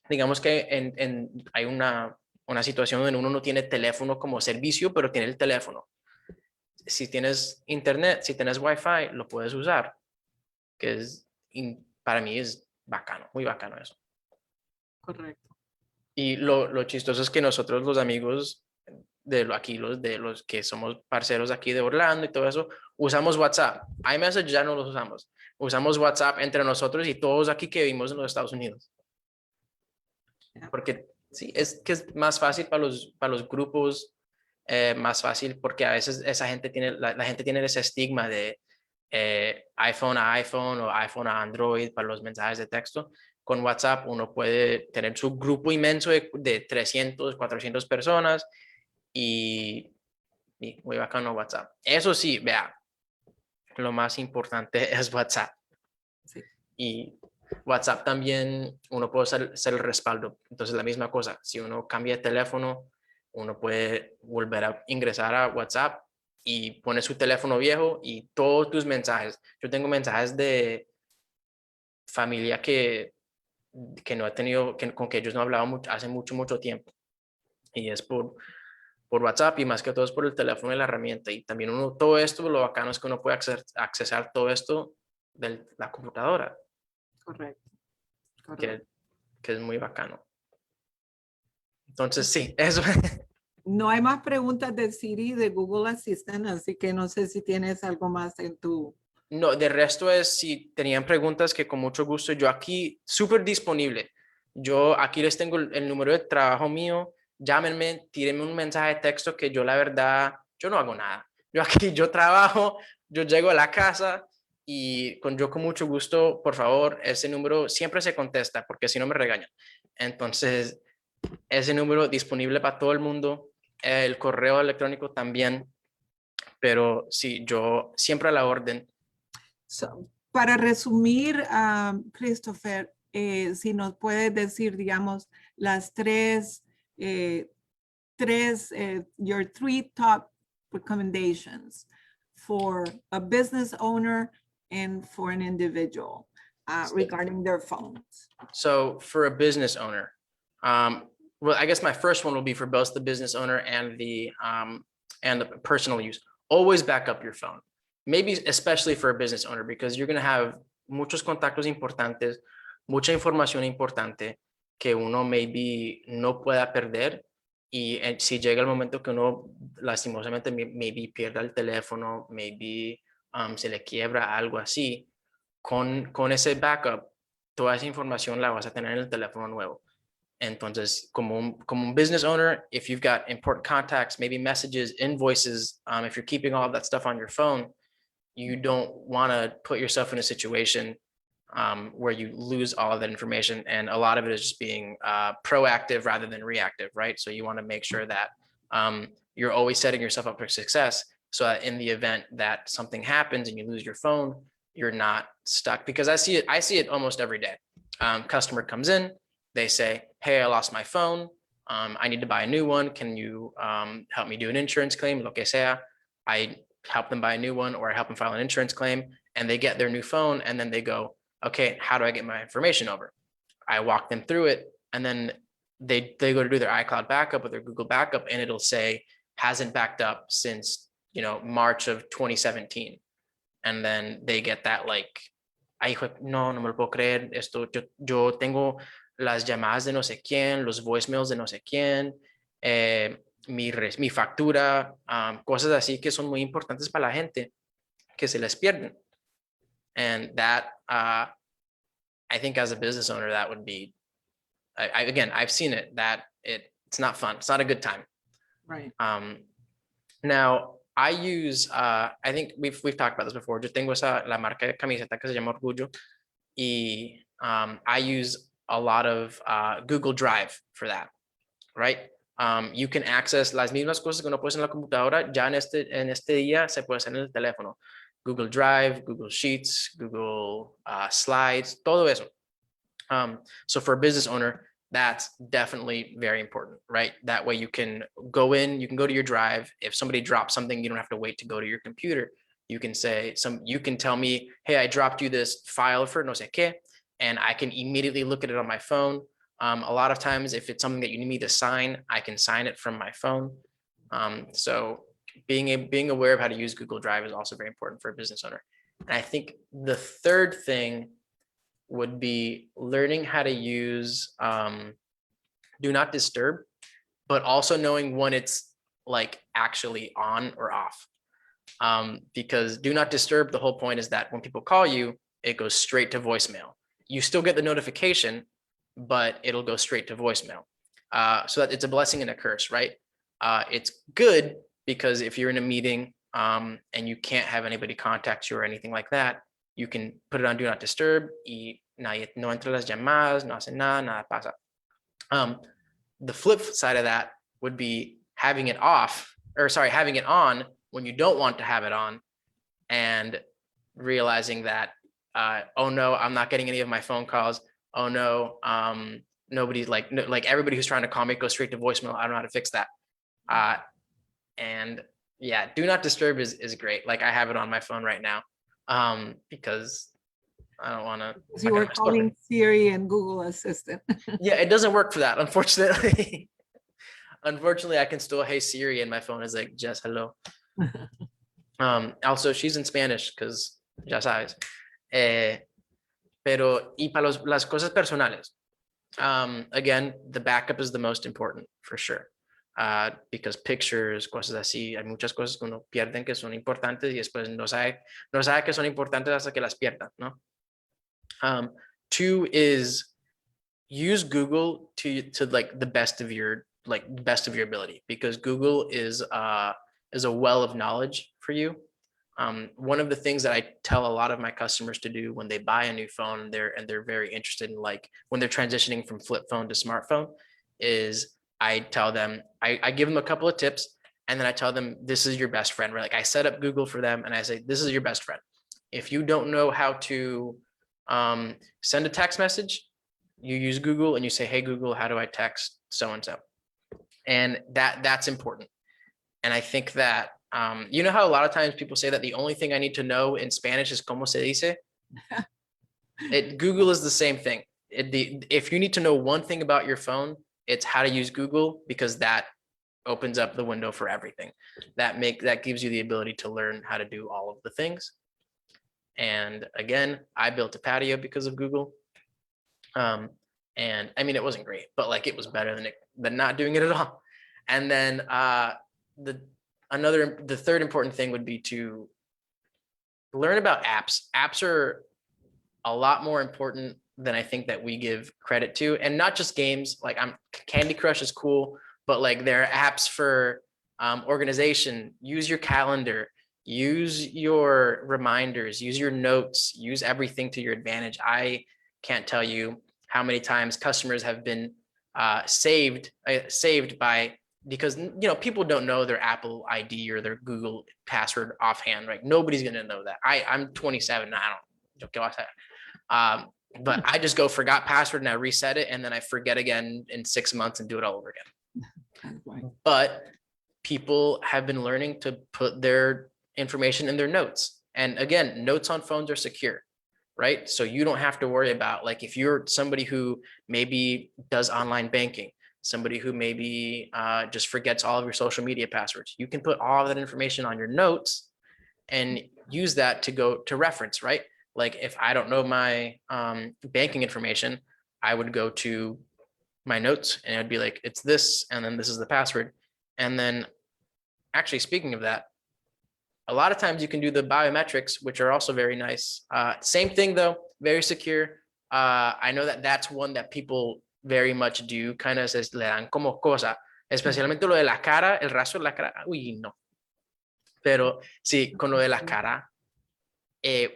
digamos que hay una situación donde uno no tiene teléfono como servicio, pero tiene el teléfono. Si tienes internet, si tienes wifi, lo puedes usar, que para mí es bacano, muy bacano eso. Correcto. Y lo chistoso es que nosotros los amigos de los que somos parceros aquí de Orlando y todo eso, usamos WhatsApp. iMessage ya no los usamos. Usamos WhatsApp entre nosotros y todos aquí que vivimos en los Estados Unidos. Porque sí, es que es más fácil para los grupos, más fácil porque a veces esa gente la gente tiene ese estigma de iPhone a iPhone o iPhone a Android para los mensajes de texto. Con WhatsApp uno puede tener su grupo inmenso de 300, 400 personas y muy bacano WhatsApp. Eso sí, vea, lo más importante es WhatsApp. Sí. Y WhatsApp también uno puede ser el respaldo. Entonces la misma cosa, si uno cambia de teléfono, uno puede volver a ingresar a WhatsApp y pone su teléfono viejo y todos tus mensajes. Yo tengo mensajes de familia que no he tenido, con que ellos no hablaban mucho, hace mucho tiempo. Y es por WhatsApp y más que todo es por el teléfono y la herramienta. Y también todo esto, lo bacano es que uno puede accesar todo esto de la computadora. Correcto. Que es muy bacano. Entonces, sí, eso. No hay más preguntas de Siri, de Google Assistant, así que no sé si tienes algo más en tu... No, de resto es, si tenían preguntas, que con mucho gusto, yo aquí, súper disponible. Yo aquí les tengo el número de trabajo mío, llámenme, tírenme un mensaje de texto que yo la verdad, yo no hago nada. Yo aquí, yo trabajo, yo llego a la casa y yo con mucho gusto, por favor, ese número siempre se contesta porque si no me regañan. Entonces, ese número disponible para todo el mundo, el correo electrónico también, pero sí, yo siempre a la orden. So, para resumir, Christopher, si nos puedes decir, digamos, las your three top recommendations for a business owner and for an individual regarding their phones. So for a business owner, well, I guess my first one will be for both the business owner and the personal use. Always back up your phone. Maybe especially for a business owner, because you're going to have muchos contactos importantes, mucha información importante que uno maybe no pueda perder. Y si llega el momento que uno lastimosamente maybe pierda el teléfono, maybe se le quiebra algo así, con ese backup, toda esa información la vas a tener en el teléfono nuevo. Entonces, como un business owner, if you've got important contacts, maybe messages, invoices, if you're keeping all of that stuff on your phone, you don't want to put yourself in a situation where you lose all of that information. And a lot of it is just being proactive rather than reactive, right? So you want to make sure that you're always setting yourself up for success. So that in the event that something happens and you lose your phone, you're not stuck. Because I see it almost every day. Customer comes in, they say, hey, I lost my phone. I need to buy a new one. Can you help me do an insurance claim? Lo que sea. I help them buy a new one, or I help them file an insurance claim, and they get their new phone, and then they go, okay, how do I get my information over? I walk them through it, and then they go to do their iCloud backup or their Google backup, and it'll say hasn't backed up since March of 2017. And then they get that like, ay, no me lo puedo creer, esto, yo tengo las llamadas de no sé quién, los voicemails de no sé quién, mi factura, cosas así que son muy importantes para la gente, que se les pierden. And that, I think as a business owner, that would be, again, I've seen it, that it's not fun. It's not a good time. Right. Now, I use, I think we've talked about this before. Yo tengo la marca de camiseta que se llama Orgullo. Y I use a lot of Google Drive for that, right? You can access las mismas cosas que uno puede hacer en la computadora, ya en este día se puede hacer en el teléfono. Google Drive, Google Sheets, Google Slides, todo eso. So for a business owner, that's definitely very important, right? That way you can go to your Drive. If somebody drops something, you don't have to wait to go to your computer. You can say you can tell me, hey, I dropped you this file for no sé qué, and I can immediately look at it on my phone. A lot of times, if it's something that you need me to sign, I can sign it from my phone. So being aware of how to use Google Drive is also very important for a business owner. And I think the third thing would be learning how to use do not disturb, but also knowing when it's like actually on or off. Because do not disturb, the whole point is that when people call you, it goes straight to voicemail. You still get the notification, but it'll go straight to voicemail. So that it's a blessing and a curse, right? It's good because if you're in a meeting and you can't have anybody contact you or anything like that, you can put it on do not disturb y nadie, no entra las llamadas, no hace nada pasa. The flip side of that would be having it on when you don't want to have it on, and realizing that, oh no, I'm not getting any of my phone calls. Oh no, nobody's like everybody who's trying to call me goes straight to voicemail. I don't know how to fix that. And yeah, do not disturb is great. Like I have it on my phone right now because I don't want to. You were calling Siri and Google Assistant. Yeah, it doesn't work for that, unfortunately. Unfortunately, I can still hey Siri, and my phone is like just hello. Also, she's in Spanish because ya sabes. Pero y para las cosas personales, again, the backup is the most important for sure. Because pictures, cosas así, hay muchas cosas que uno pierden que son importantes y después no sabe que son importantes hasta que las pierdan, ¿no? 2 is use Google to like the best of your ability, because Google is a well of knowledge for you. One of the things that I tell a lot of my customers to do when they buy a new phone, they're very interested in, like, when they're transitioning from flip phone to smartphone, is I tell them, I give them a couple of tips, and then I tell them, this is your best friend, right? Like, I set up Google for them and I say, this is your best friend. If you don't know how to send a text message, you use Google and you say, hey, Google, how do I text so-and-so? And that's important. And I think that, you know how a lot of times people say that the only thing I need to know in Spanish is como se dice? Google is the same thing. If you need to know one thing about your phone, it's how to use Google, because that opens up the window for everything. That gives you the ability to learn how to do all of the things. And again, I built a patio because of Google. And I mean, it wasn't great, but like, it was better than not doing it at all. And then the third important thing would be to learn about apps. Apps are a lot more important than I think that we give credit to, and not just games. Like, Candy Crush is cool, but like, there are apps for organization. Use your calendar, use your reminders, use your notes, use everything to your advantage. I can't tell you how many times customers have been saved by, because, you know, people don't know their Apple ID or their Google password offhand, right? Nobody's gonna know that. I'm 27, I don't, but I just go forgot password and I reset it, and then I forget again in 6 months and do it all over again. Right. But people have been learning to put their information in their notes. And again, notes on phones are secure, right? So you don't have to worry about, like, if you're somebody who maybe does online banking, somebody who maybe just forgets all of your social media passwords, you can put all of that information on your notes and use that to go to reference, right? Like, if I don't know my banking information, I would go to my notes and I'd be like, it's this, and then this is the password. And then, actually, speaking of that, a lot of times you can do the biometrics, which are also very nice. Same thing though, very secure. I know that that's one that people very much do, kind of le dan como cosa, especialmente lo de la cara, el rastro de la cara. Uy, no. Pero sí, con lo de la cara,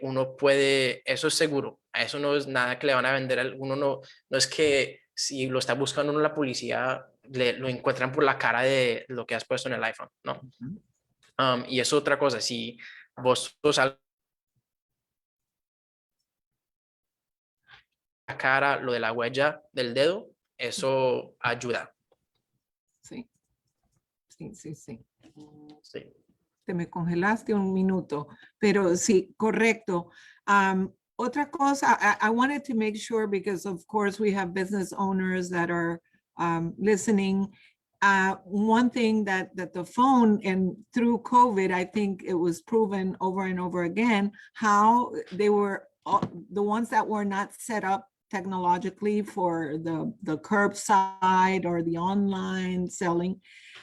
uno puede, eso es seguro. Eso no es nada que le van a vender. Uno no es que si lo está buscando uno la policía, lo encuentran por la cara de lo que has puesto en el iPhone, ¿no? Y es otra cosa, si vos sos la cara, lo de la huella del dedo, eso ayuda. Sí, sí, sí, sí. Sí. Te me congelaste un minuto, pero sí, correcto. Otra cosa, I wanted to make sure, because of course we have business owners that are listening. One thing that the phone, and through COVID, I think it was proven over and over again, how they were the ones that were not set up technologically for the curbside or the online selling,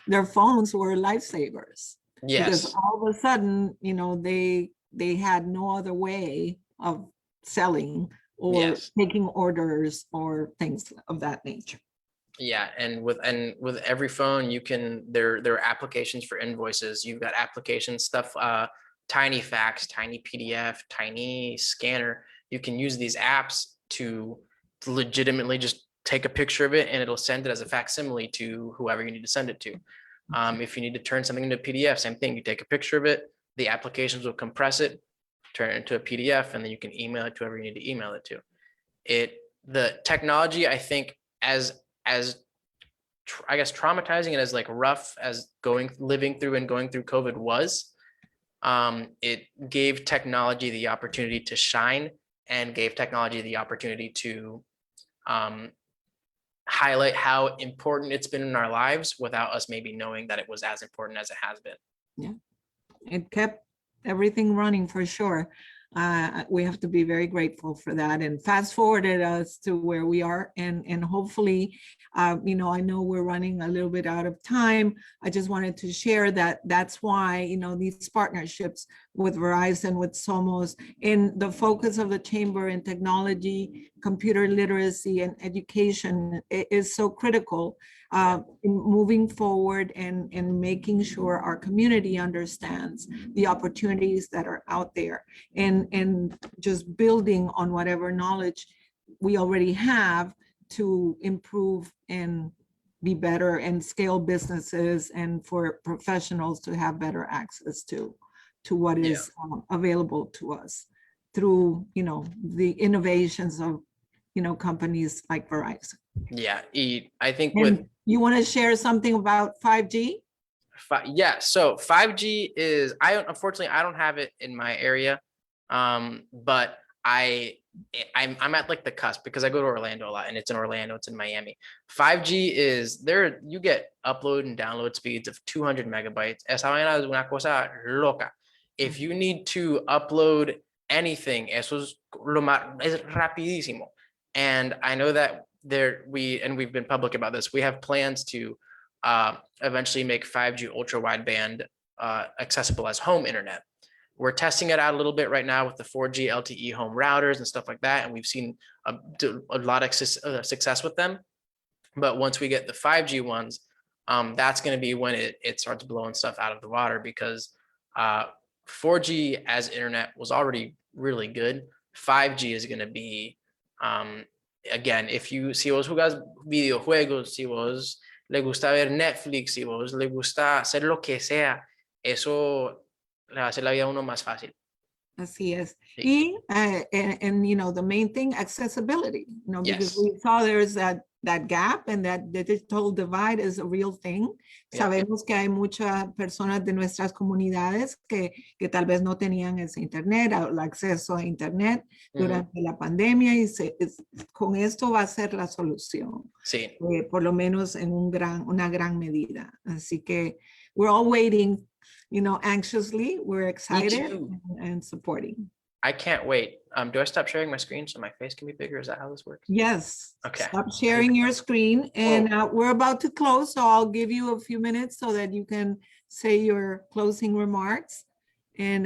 their phones were lifesavers. Yes. Because all of a sudden, you know, they had no other way of selling or Yes. taking orders or things of that nature. Yeah, and with every phone, you can, there are applications for invoices. You've got application stuff, tiny fax, tiny PDF, tiny scanner. You can use these apps to legitimately just take a picture of it, and it'll send it as a facsimile to whoever you need to send it to. If you need to turn something into a PDF, same thing. You take a picture of it, the applications will compress it, turn it into a PDF, and then you can email it to whoever you need to email it to. The technology, I think, as I guess traumatizing and as like rough as living through COVID was, it gave technology the opportunity to shine, and gave technology the opportunity to highlight how important it's been in our lives without us maybe knowing that it was as important as it has been. Yeah, it kept everything running for sure. We have to be very grateful for that, and fast forwarded us to where we are, and hopefully, you know, I know we're running a little bit out of time. I just wanted to share that that's why, you know, these partnerships with Verizon, with SOMOS, and the focus of the chamber in technology, computer literacy, and education is so critical in moving forward and making sure our community understands the opportunities that are out there, and just building on whatever knowledge we already have to improve and be better and scale businesses, and for professionals to have better access to what is available to us through, the innovations of, companies like Verizon. Yeah, I think And you want to share something about 5G? So 5G is, unfortunately, I don't have it in my area, but I'm at like the cusp because I go to Orlando a lot, and it's in Orlando, it's in Miami. 5G is there, you get upload and download speeds of 200 megabytes. Esa vaina es una cosa loca. If you need to upload anything, eso es es rapidísimo. And I know that we've been public about this. We have plans to eventually make 5G ultra wideband accessible as home internet. We're testing it out a little bit right now with the 4G LTE home routers and stuff like that, and we've seen a lot of success with them. But once we get the 5G ones, that's going to be when it starts blowing stuff out of the water, because 4G as internet was already really good. 5G is going to be, again, si vos jugás videojuegos, si vos le gusta ver Netflix, si vos le gusta hacer lo que sea, eso le va a hacer la vida a uno más fácil. Así es. Sí. And the main thing, accessibility, because Yes. we saw there's that gap, and that digital divide is a real thing. Yeah. Sabemos que hay muchas personas de nuestras comunidades que tal vez no tenían ese internet, o el acceso a internet durante la pandemia, y con esto va a ser la solución. Sí. Por lo menos en una gran medida. Así que we're all waiting, anxiously. We're excited and supporting. I can't wait. Do I stop sharing my screen so my face can be bigger? Is that how this works? Yes. Okay. Stop sharing your screen, and we're about to close, so I'll give you a few minutes so that you can say your closing remarks. And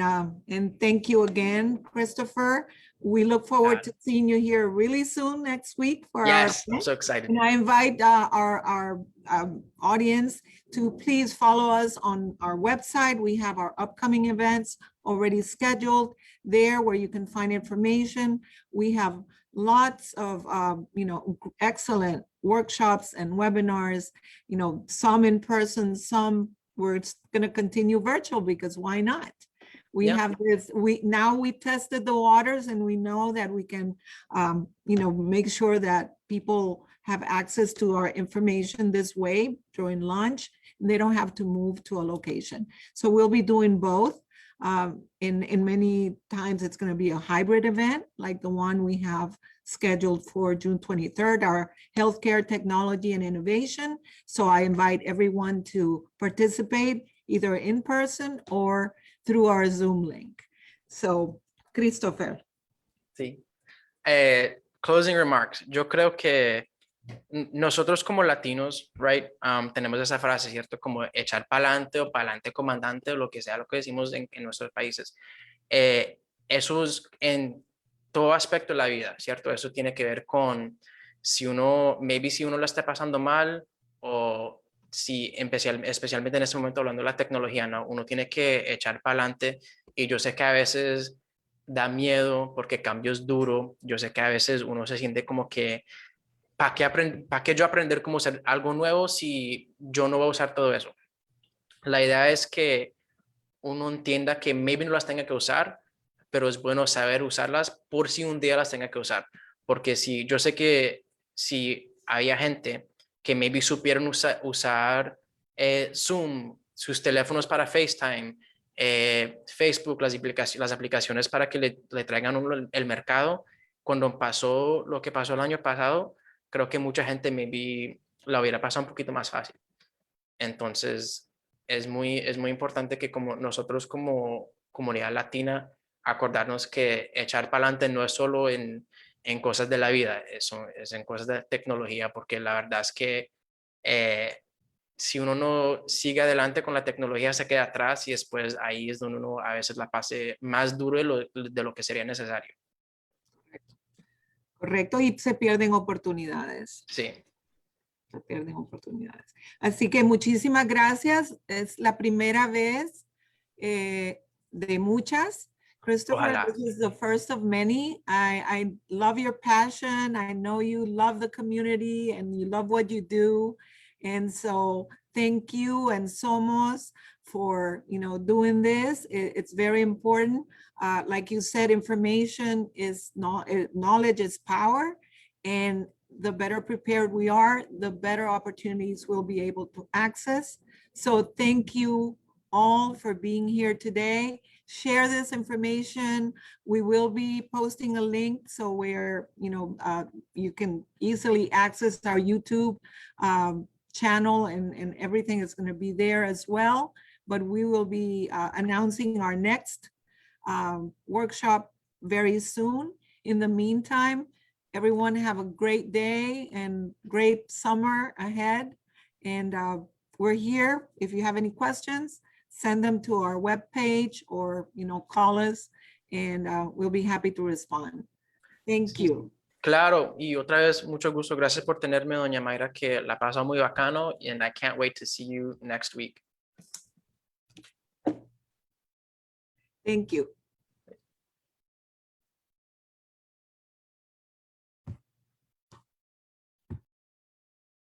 thank you again, Christopher. We look forward to seeing you here really soon next week for our event. I'm so excited. And I invite our audience to please follow us on our website. We have our upcoming events already scheduled there, where you can find information. We have lots of excellent workshops and webinars, some in person, some we're going to continue virtual, because why not? We have this, we tested the waters, and we know that we can, make sure that people have access to our information this way during lunch, and they don't have to move to a location. So we'll be doing both. In many times it's going to be a hybrid event, like the one we have scheduled for June 23rd, our healthcare technology and innovation. So I invite everyone to participate either in person or through our Zoom link. So, Christopher. Sí. Closing remarks. Yo creo que nosotros como latinos, right, tenemos esa frase, ¿cierto? Como echar para adelante, o para adelante comandante, o lo que sea, lo que decimos en nuestros países. Eso es en todo aspecto de la vida, ¿cierto? Eso tiene que ver con si uno la está pasando mal, o si especialmente en este momento hablando de la tecnología, ¿no? Uno tiene que echar para adelante, y yo sé que a veces da miedo porque cambio es duro. Yo sé que a veces uno se siente como que ¿para qué yo aprender cómo hacer algo nuevo si yo no voy a usar todo eso? La idea es que uno entienda que maybe no las tenga que usar, pero es bueno saber usarlas por si un día las tenga que usar. Porque yo sé que si había gente que maybe supieron usar Zoom, sus teléfonos para FaceTime, Facebook, las aplicaciones para que le traigan el mercado, cuando pasó lo que pasó el año pasado, creo que mucha gente maybe la hubiera pasado un poquito más fácil. Entonces, es muy importante que como nosotros como comunidad latina, acordarnos que echar para adelante no es solo en cosas de la vida, eso es en cosas de tecnología, porque la verdad es que si uno no sigue adelante con la tecnología, se queda atrás y después ahí es donde uno a veces la pase más duro de lo que sería necesario. Correcto, y se pierden oportunidades. Sí. Se pierden oportunidades. Así que muchísimas gracias. Es la primera vez de muchas. Christopher, Ojalá. this is the first of many. I love your passion. I know you love the community and you love what you do. And so thank you and SOMOS for doing this. It's very important. Like you said, information is not, knowledge is power. And the better prepared we are, the better opportunities we'll be able to access. So thank you all for being here today. Share this information. We will be posting a link so where you can easily access our YouTube channel and everything is going to be there as well. But we will be announcing our next workshop very soon. In the meantime, everyone have a great day and great summer ahead. And we're here. If you have any questions, send them to our webpage or call us and we'll be happy to respond. Thank you. Claro, y otra vez, mucho gusto. Gracias por tenerme, doña Mayra, que la pasó muy bacano, and I can't wait to see you next week. Thank you.